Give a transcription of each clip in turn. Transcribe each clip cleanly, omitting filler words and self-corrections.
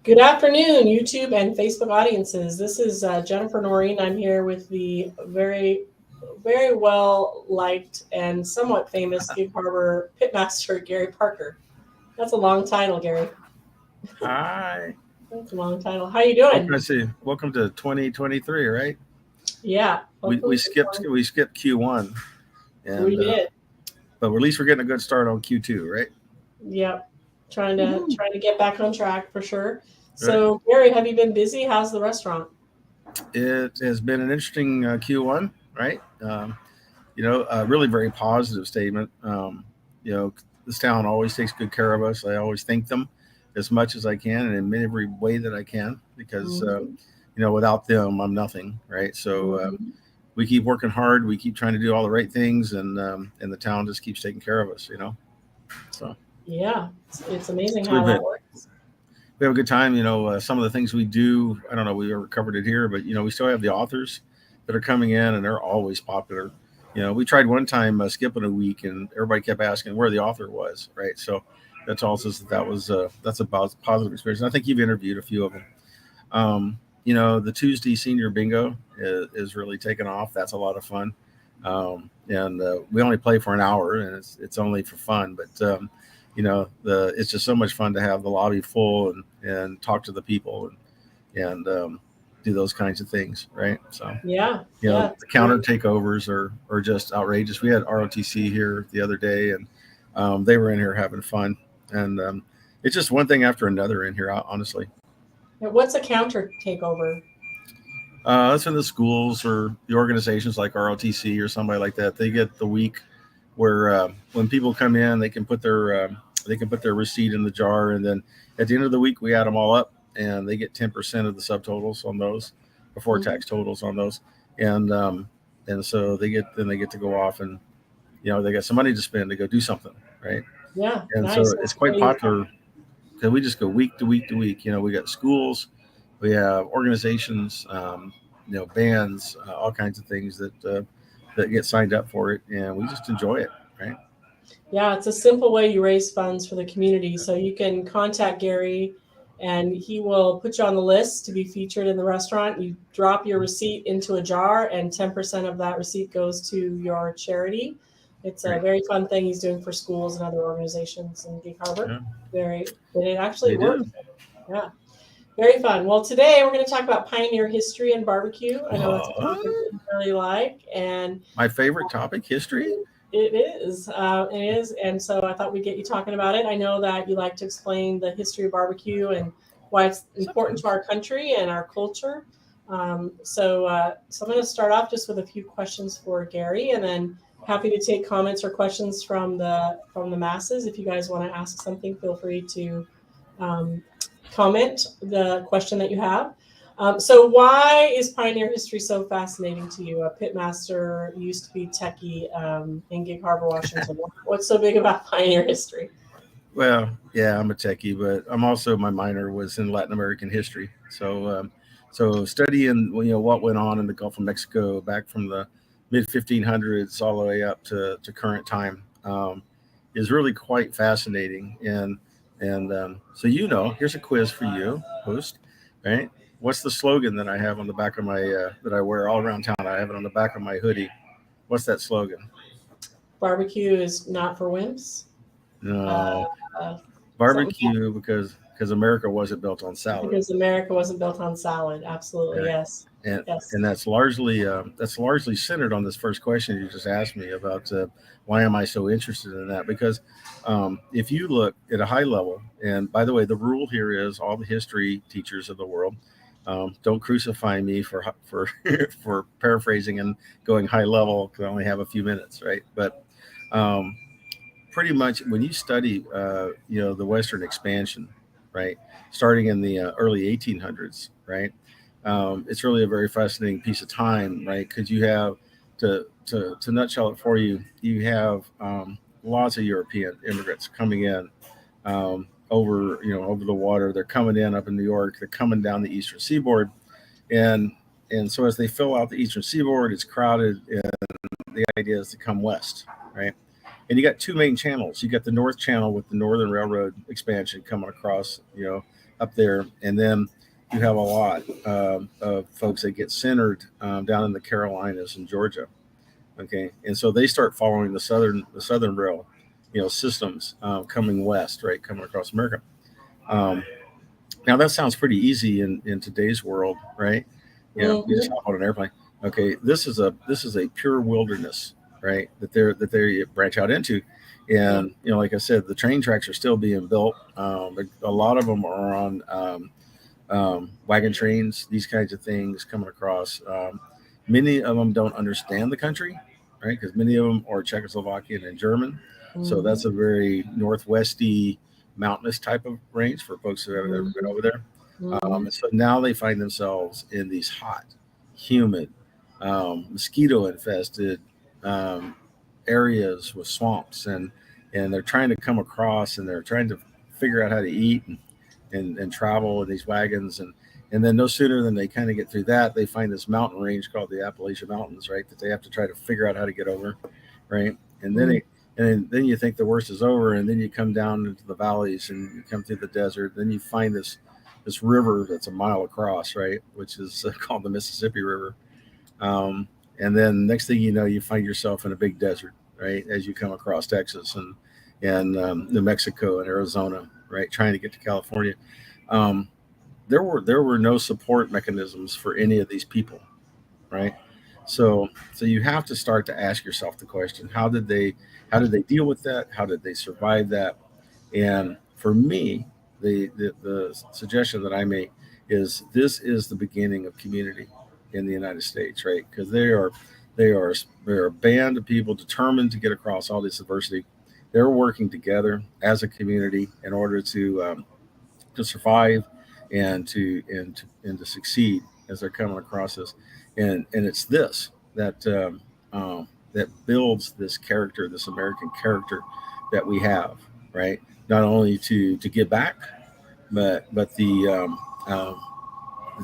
Good afternoon, YouTube and Facebook audiences. This is Jennifer Noreen. I'm here with the very well liked and somewhat famous Gig Harbor Pit Master, Gary Parker. That's a long title, Gary. Hi. That's a long title. How you doing? Let's see. Welcome to 2023, right? Yeah. We skipped Q1, and We did. but at least we're getting a good start on Q2, right? Yep. Trying to get back on track for sure. So, Gary, have you been busy? How's the restaurant? It has been an interesting Q1, right? A really very positive statement. This town always takes good care of us. I always thank them as much as I can and in every way that I can because, without them, I'm nothing, right? So we keep working hard. We keep trying to do all the right things, and the town just keeps taking care of us, So yeah, it's amazing how that works. We have a good time. Some of the things we do, I don't know, we ever covered it here, but, we still have the authors that are coming in and they're always popular. We tried one time skipping a week and everybody kept asking where the author was. Right. So that tells us that's a positive experience. And I think you've interviewed a few of them. The Tuesday senior bingo is really taken off. That's a lot of fun. And we only play for an hour and it's only for fun, but, it's just so much fun to have the lobby full and talk to the people and do those kinds of things, right? So the counter takeovers are just outrageous. We had ROTC here the other day, and they were in here having fun, and it's just one thing after another in here, honestly. What's a counter takeover? That's in the schools or the organizations like ROTC or somebody like that. They get the week where when people come in, they can put their receipt in the jar, and then at the end of the week we add them all up, and they get 10% of the subtotals on those, before tax totals on those, and so they get to go off and they got some money to spend to go do something, right? Yeah, and nice. So it's quite popular because we just go week to week to week. We got schools, we have organizations, bands, all kinds of things that get signed up for it, and we just enjoy it, right? Yeah, it's a simple way you raise funds for the community. So you can contact Gary and he will put you on the list to be featured in the restaurant. You drop your receipt into a jar and 10% of that receipt goes to your charity. It's a very fun thing he's doing for schools and other organizations in Gig Harbor. It actually works. Yeah. Very fun. Well, today we're going to talk about pioneer history and barbecue. I know that's a topic that you really like. And my favorite topic, history? It is. And so I thought we'd get you talking about it. I know that you like to explain the history of barbecue and why it's important to our country and our culture. So I'm going to start off just with a few questions for Gary, and then happy to take comments or questions from the masses. If you guys want to ask something, feel free to comment the question that you have. So why is pioneer history so fascinating to you? A pit master, used to be techie in Gig Harbor, Washington. What's so big about pioneer history? Well, yeah, I'm a techie, but I'm also, my minor was in Latin American history. So studying what went on in the Gulf of Mexico back from the mid 1500s all the way up to current time is really quite fascinating. And so here's a quiz for you, host, right? What's the slogan that I have on the back of my that I wear all around town? I have it on the back of my hoodie. What's that slogan? Barbecue is not for wimps. No, barbecue because America wasn't built on salad. Because America wasn't built on salad. Absolutely, right. Yes. And that's largely centered on this first question you just asked me about why am I so interested in that? Because if you look at a high level, and by the way, the rule here is all the history teachers of the world. Don't crucify me for for paraphrasing and going high level because I only have a few minutes, right? But pretty much when you study, the Western expansion, right, starting in the early 1800s, right, it's really a very fascinating piece of time, right? Because you have to nutshell it for you, you have lots of European immigrants coming in. Over the water. They're coming in up in New York. They're coming down the eastern seaboard, and so as they fill out the eastern seaboard, it's crowded. And the idea is to come west, right? and you got two main channels. You got the North Channel with the Northern Railroad expansion coming across, up there, and then you have a lot of folks that get centered down in the Carolinas and Georgia. Okay, and so they start following the southern rail, systems coming west, right, coming across America. Um, Now that sounds pretty easy in today's world, right? You just hop on an airplane. Okay, this is a pure wilderness, right? That they branch out into, and like I said, the train tracks are still being built. A lot of them are on wagon trains, these kinds of things coming across. Many of them don't understand the country, right? Because many of them are Czechoslovakian and German, so that's a very northwesty mountainous type of range for folks who have ever been over there. And so now they find themselves in these hot, humid, mosquito infested areas with swamps, and they're trying to come across, and they're trying to figure out how to eat and travel in these wagons, and then no sooner than they kind of get through that, they find this mountain range called the Appalachian Mountains, right? That they have to try to figure out how to get over, right? And then you think the worst is over, and then you come down into the valleys and you come through the desert. Then you find this river that's a mile across, right, which is called the Mississippi River. And then next thing you know, you find yourself in a big desert, right, as you come across Texas and New Mexico and Arizona, right, trying to get to California. There were no support mechanisms for any of these people, right? So you have to start to ask yourself the question: how did they deal with that? How did they survive that? And for me, the suggestion that I make is this is the beginning of community in the United States, right? Because they're a band of people determined to get across all this adversity. They're working together as a community in order to survive and to succeed as they're coming across this, and it's this that builds this character, this American character that we have, right? Not only to give back, but the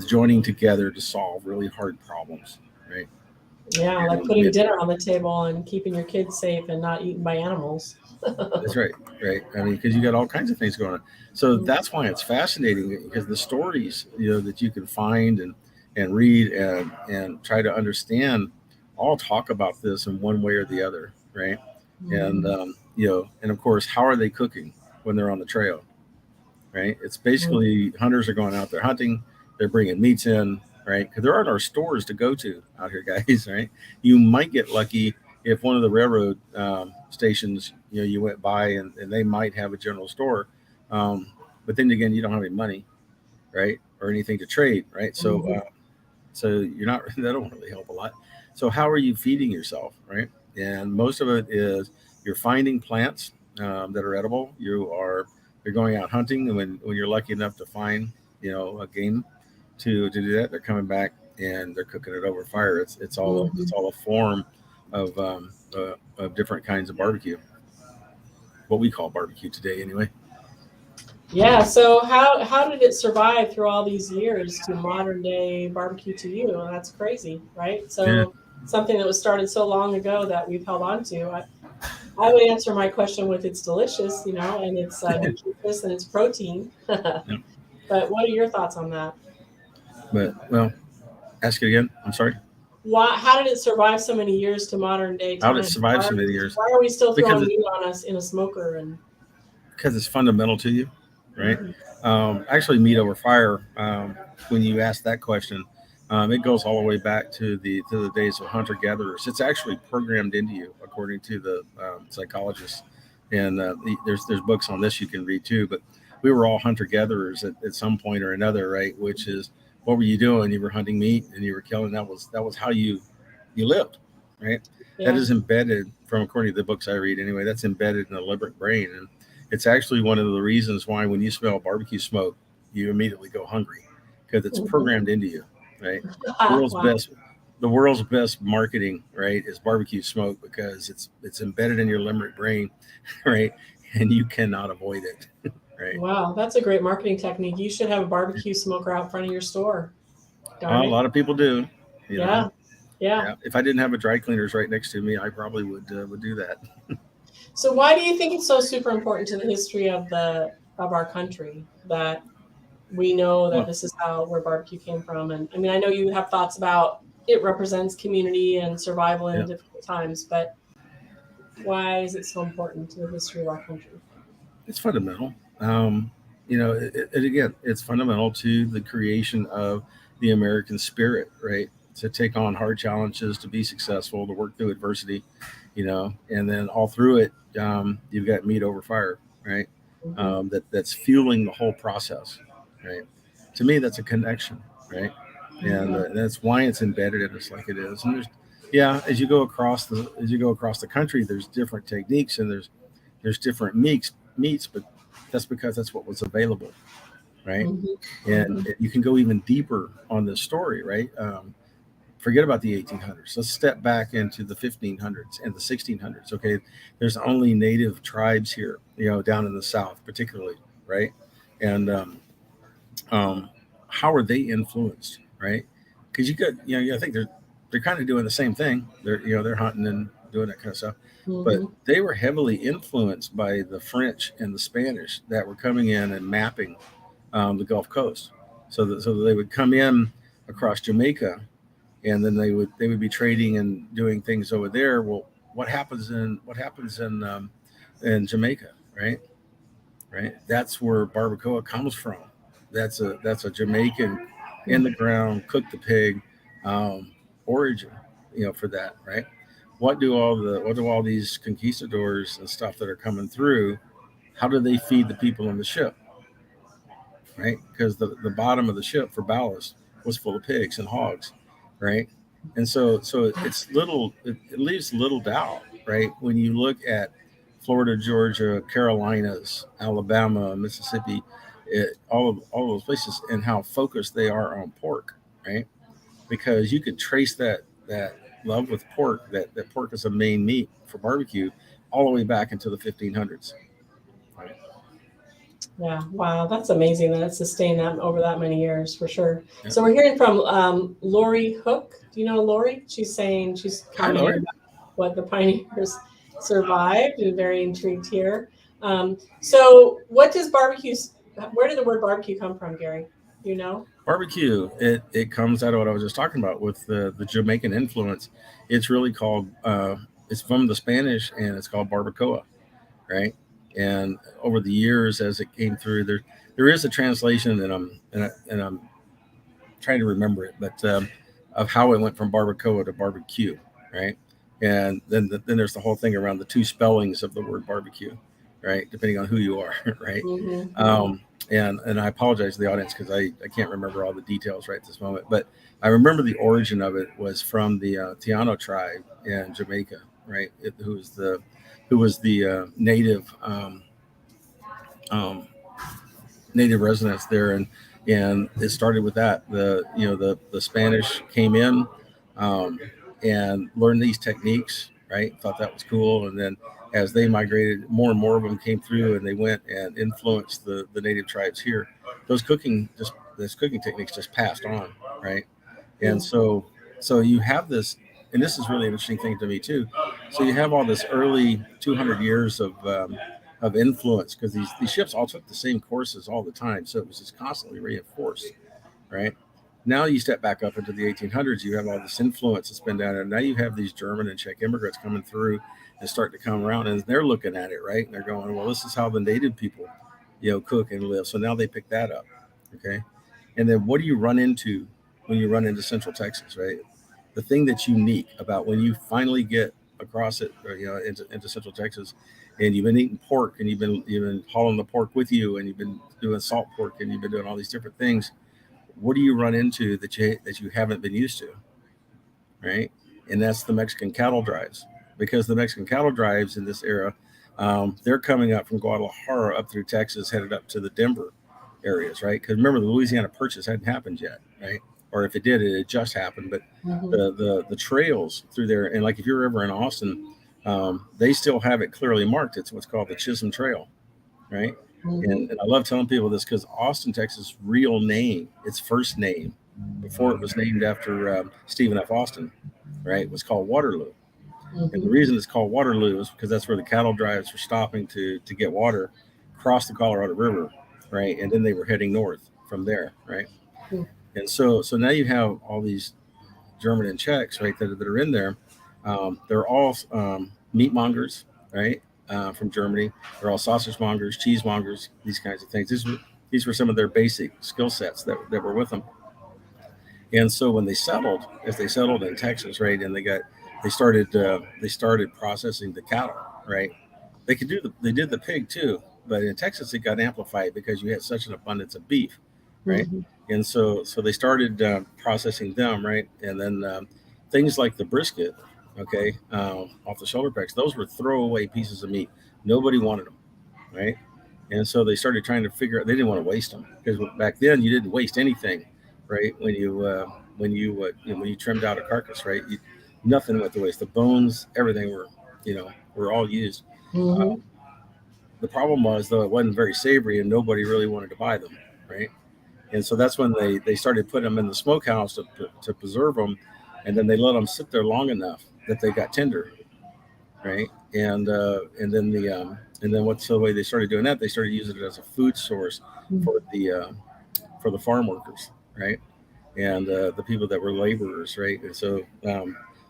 joining together to solve really hard problems, right? Yeah, like putting dinner on the table and keeping your kids safe and not eaten by animals. That's right, right. I mean, because you got all kinds of things going on. So that's why it's fascinating, because the stories that you can find and read and try to understand all talk about this in one way or the other, right? And and of course, how are they cooking when they're on the trail, right? It's basically hunters are going out there hunting, they're bringing meats in, right? Because there aren't our stores to go to out here, guys, right? You might get lucky if one of the railroad stations, you went by and they might have a general store, but then again, you don't have any money, right, or anything to trade, right? So you're not that don't really help a lot. So how are you feeding yourself, right? And most of it is you're finding plants that are edible. You're going out hunting, and when you're lucky enough to find a game to do that, they're coming back and they're cooking it over fire. It's all a form of different kinds of barbecue. What we call barbecue today, anyway. Yeah. So how did it survive through all these years to modern day barbecue to you? Well, that's crazy, right? So something that was started so long ago that we've held on to. I would answer my question with it's delicious, and it's nutritious and it's protein. But what are your thoughts on that? But well, ask it again. I'm sorry. How did it survive so many years to modern day How did time? it survive so many years? Why are we still Because throwing meat on us in a smoker? And because it's fundamental to you, right? Actually, meat over fire. When you ask that question, it goes all the way back to the days of hunter gatherers. It's actually programmed into you, according to the psychologists. And there's books on this you can read too. But we were all hunter gatherers at some point or another, right? Which is, what were you doing? You were hunting meat and you were killing. That was how you lived, right? That is embedded, from according to the books I read anyway. That's embedded in the limbic brain, and it's actually one of the reasons why when you smell barbecue smoke, you immediately go hungry, because it's programmed into you, right? The world's best marketing, right, is barbecue smoke, because it's embedded in your limbic brain, right, and you cannot avoid it. Right. Wow, that's a great marketing technique. You should have a barbecue smoker out front of your store. A lot of people do. Yeah. If I didn't have a dry cleaners right next to me, I probably would do that. So why do you think it's so super important to the history of our country that we know that Well, this is where barbecue came from? And I mean, I know you have thoughts about it represents community and survival in yeah, difficult times, but why is it so important to the history of our country? it's fundamental. Again, it's fundamental to the creation of the American spirit, right? To take on hard challenges, to be successful, to work through adversity, and then all through it, you've got meat over fire, right? Mm-hmm. That's fueling the whole process, right? To me, that's a connection, right? And Mm-hmm. that's why it's embedded in us like it is. And yeah, as you go across the country, there's different techniques and there's different meats, but that's because that's what was available, right? Mm-hmm. And Mm-hmm. you can go even deeper on this story, right? Forget about the 1800s. Let's step back into the 1500s and the 1600s. Okay, there's only native tribes here, down in the South, particularly, right? And um, how are they influenced, right? Because I think they're kind of doing the same thing. They're hunting and doing that kind of stuff, but Mm-hmm. they were heavily influenced by the French and the Spanish that were coming in and mapping the Gulf Coast. So that they would come in across Jamaica, and then they would be trading and doing things over there. Well, what happens in Jamaica, right? Right? That's where barbacoa comes from. That's a Jamaican in the ground, cook the pig, um, origin, for that, right? What do all these conquistadors and stuff that are coming through? How do they feed the people on the ship, right? Because the bottom of the ship for ballast was full of pigs and hogs, right? And so it leaves little doubt, right? When you look at Florida, Georgia, Carolinas, Alabama, Mississippi, all of those places, and how focused they are on pork, right? Because you could trace that love with pork, that pork is a main meat for barbecue, all the way back into the 1500s. Right? Yeah, wow, that's amazing that it's sustained that over that many years for sure. Yeah. So we're hearing from Lori Hook. Do you know Lori? She's Hi, commenting Lori. about what the pioneers survived, and very intrigued here. So what does barbecue? Where did the word barbecue come from, Gary? Do you know? Barbecue, it comes out of what I was just talking about with the Jamaican influence. It's really called it's from the Spanish and it's called barbacoa, right? And over the years, as it came through, there is a translation, and I'm trying to remember it, but of how it went from barbacoa to barbecue, right? And then there's the whole thing around the two spellings of the word barbecue, right? Depending on who you are, right? Mm-hmm, mm-hmm. Um, and I apologize to the audience because I can't remember all the details right this moment, but I remember the origin of it was from the Tiano tribe in Jamaica, right? Who was the um, native residents there, and it started with that. The Spanish came in um, and learned these techniques, right? Thought that was cool, and then as they migrated, more and more of them came through, and they went and influenced the native tribes here. Those cooking techniques just passed on, right? And so you have this, and this is really an interesting thing to me too. So you have all this early 200 years of influence because these ships all took the same courses all the time, so it was just constantly reinforced, right? Now you step back up into the 1800s, you have all this influence that's been down there. Now you have these German and Czech immigrants coming through and starting to come around, and they're looking at it, right? And they're going, well, this is how the native people, cook and live. So now they pick that up, okay? And then what do you run into when you run into Central Texas, right? The thing that's unique about when you finally get across it, or, into Central Texas, and you've been eating pork, and you've been hauling the pork with you, and you've been doing salt pork, and you've been doing all these different things. What do you run into that you haven't been used to, right? And that's the Mexican cattle drives, because the Mexican cattle drives in this era, they're coming up from Guadalajara up through Texas, headed up to the Denver areas, right? Because remember, the Louisiana Purchase hadn't happened yet, right? Or if it did, it had just happened. But Mm-hmm. the trails through there, and like if you're ever in Austin, they still have it clearly marked. It's what's called the Chisholm Trail, right? Mm-hmm. And I love telling people this because Austin, Texas' real name, its first name, before it was named after Stephen F. Austin, right, was called Waterloo. And the Mm-hmm. reason it's called Waterloo is because that's where the cattle drives were stopping to get water across the Colorado River, right? And then they were heading north from there, right? And so now you have all these German and Czechs, right, that are in there. They're all meat mongers, right, from Germany. They're all sausage mongers, cheese mongers, these kinds of things. These were some of their basic skill sets that were with them. And so when as they settled in Texas, right, and they started processing the cattle, right. They did the pig too, but in Texas it got amplified because you had such an abundance of beef, right. Mm-hmm. And so they started processing them, right, and then things like the brisket, okay, off the shoulder packs, those were throwaway pieces of meat. Nobody wanted them, right. And so they started trying to figure out, they didn't want to waste them because back then you didn't waste anything, right? When you trimmed out a carcass, right? Nothing went to waste. The bones, everything were all used. Mm-hmm. The problem was though it wasn't very savory and nobody really wanted to buy them, right? And so that's when they started putting them in the smokehouse to preserve them, and then they let them sit there long enough that they got tender, right? And then what's the way they started doing that? They started using it as a food source for the farm workers, right? And the people that were laborers, right? And so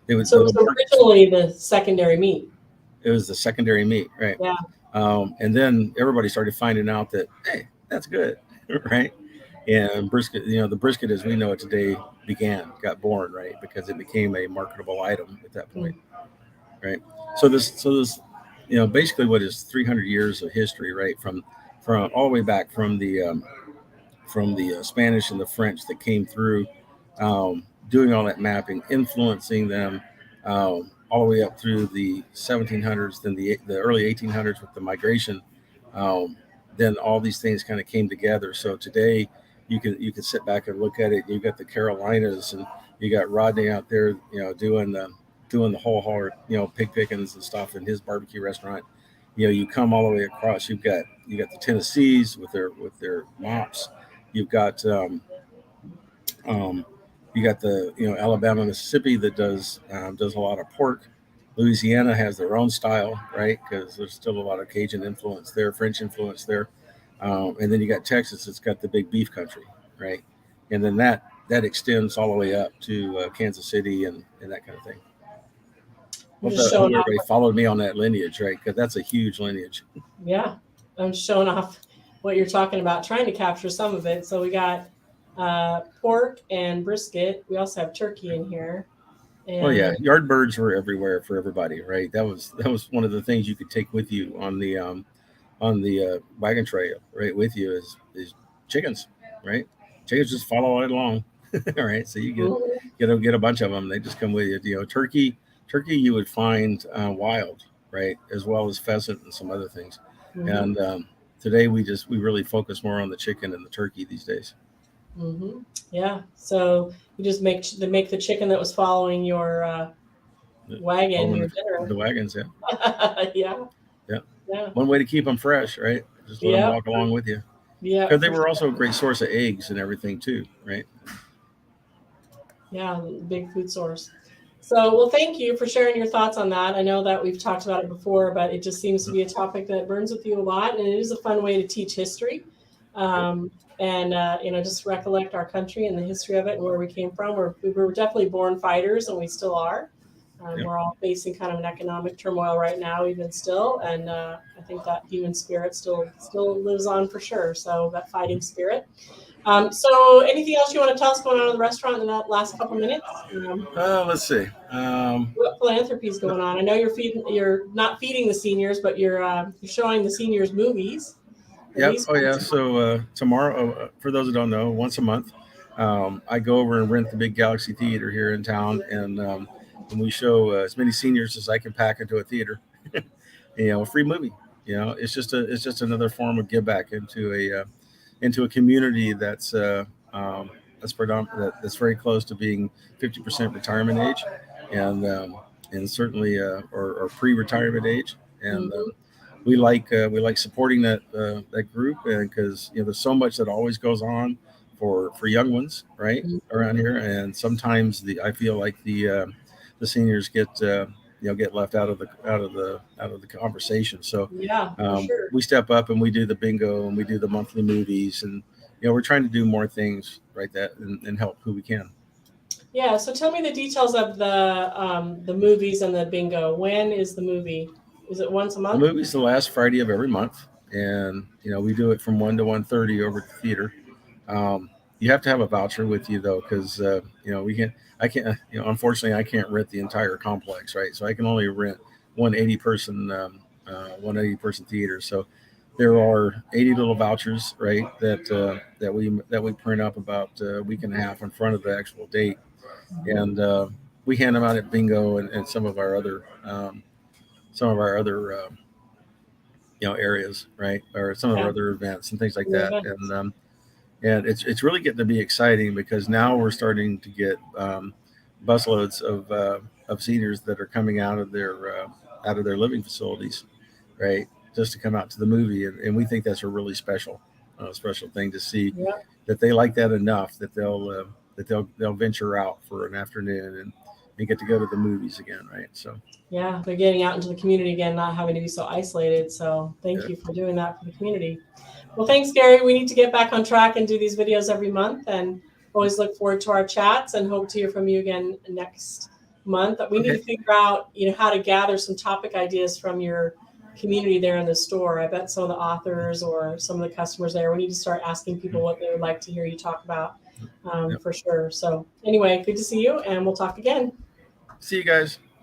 it was So it was originally the secondary meat. it was the secondary meat, right? Yeah. And then everybody started finding out that hey, that's good, right? And brisket, the brisket as we know it today got born, right? Because it became a marketable item at that point, right? So this, basically what is 300 years of history, right? From all the way back from the Spanish and the French that came through, doing all that mapping, influencing them, all the way up through the 1700s, then the early 1800s with the migration. Um, then all these things kind of came together. So today you can sit back and look at it. You got the Carolinas, and you got Rodney out there, doing the whole hard, pig pickings and stuff in his barbecue restaurant. You come all the way across. You got the Tennessees with their mops. You've got um, you got the Alabama, Mississippi that does a lot of pork. Louisiana has their own style, right? Because there's still a lot of Cajun influence there, French influence there, and then you got Texas. It's got the big beef country, right? And then that extends all the way up to Kansas City and that kind of thing. I'm Hope just that hope showing everybody off. followed me on that lineage, right? Because that's a huge lineage. Yeah, I'm just showing off what you're talking about, trying to capture some of it. So we got pork and brisket. We also have turkey in here, Well, yeah, and yard birds were everywhere for everybody, right? That was one of the things you could take with you on the wagon trail, right? With you is chickens, right? Chickens just follow right along, all right. So you Mhm, get a bunch of them. They just come with you. Turkey you would find wild, right, as well as pheasant and some other things. mhm, And today we really focus more on the chicken and the turkey these days. mhm. Yeah. So you just make the chicken that was following your wagon, Following your the dinner. wagons, yeah, Yeah. yeah. Yeah. One way to keep them fresh, right? Just let them Yeah. walk along with you Yeah. because they For were sure. also a great source of eggs and everything too, right? Yeah. Big food source. So, well, thank you for sharing your thoughts on that. I know that we've talked about it before, but it just seems to be a topic that burns with you a lot, and it is a fun way to teach history, Yep. um, and just recollect our country and the history of it and where we came from. We were definitely born fighters, and we still are. Yep. We're all facing kind of an economic turmoil right now, even still, and I think that human spirit still lives on for sure. So that fighting spirit. So, anything else you want to tell us going on in the restaurant in that last couple minutes? Let's see. What philanthropy is going on? I know you're not feeding the seniors, but you're showing the seniors movies, at Yep. least Oh, yeah. once a month. So tomorrow, for those who don't know, once a month, I go over and rent the big Galaxy Theater here in town, and we show as many seniors as I can pack into a theater. A free movie. It's just another form of give back into a community that's very close to being 50% retirement age, and and certainly or pre-retirement age, and Mhm, we like supporting that group, and because there's so much that always goes on for young ones right mhm, around here, and sometimes I feel like the seniors get left out of the conversation. So Yeah, for sure. we step up and we do the bingo and we do the monthly movies, and we're trying to do more things right that and help who we can. Yeah. So tell me the details of the movies and the bingo. When is the movie? Is it once a The month? movie's the last Friday of every month, and we do it from 1 to 1:30 over at the theater. You have to have a voucher with you though, because we can't. I can't. Unfortunately, I can't rent the entire complex, right? So I can only rent 180 person theater. So there are 80 little vouchers, right? That we print up about a week and a half in front of the actual date, and we hand them out at bingo and some of our other areas, right, or some of our Yeah. other events and things like Your that. events. And it's really getting to be exciting because now we're starting to get busloads of seniors that are coming out of their living facilities, right, just to come out to the movie, and we think that's a really special thing to see Yeah. that they like that enough that they'll venture out for an afternoon and get to go to the movies again, right? So Yeah. They're getting out into the community again, not having to be so isolated. So thank yeah. you for doing that for the community. Well, thanks, Gary. We need to get back on track and do these videos every month, and always look forward to our chats and hope to hear from you again next month. We need Okay. to figure out, how to gather some topic ideas from your community there in the store. I bet some of the authors or some of the customers there, we need to start asking people what they would like to hear you talk about, Yep. for sure. So anyway, good to see you, and we'll talk again. See you guys.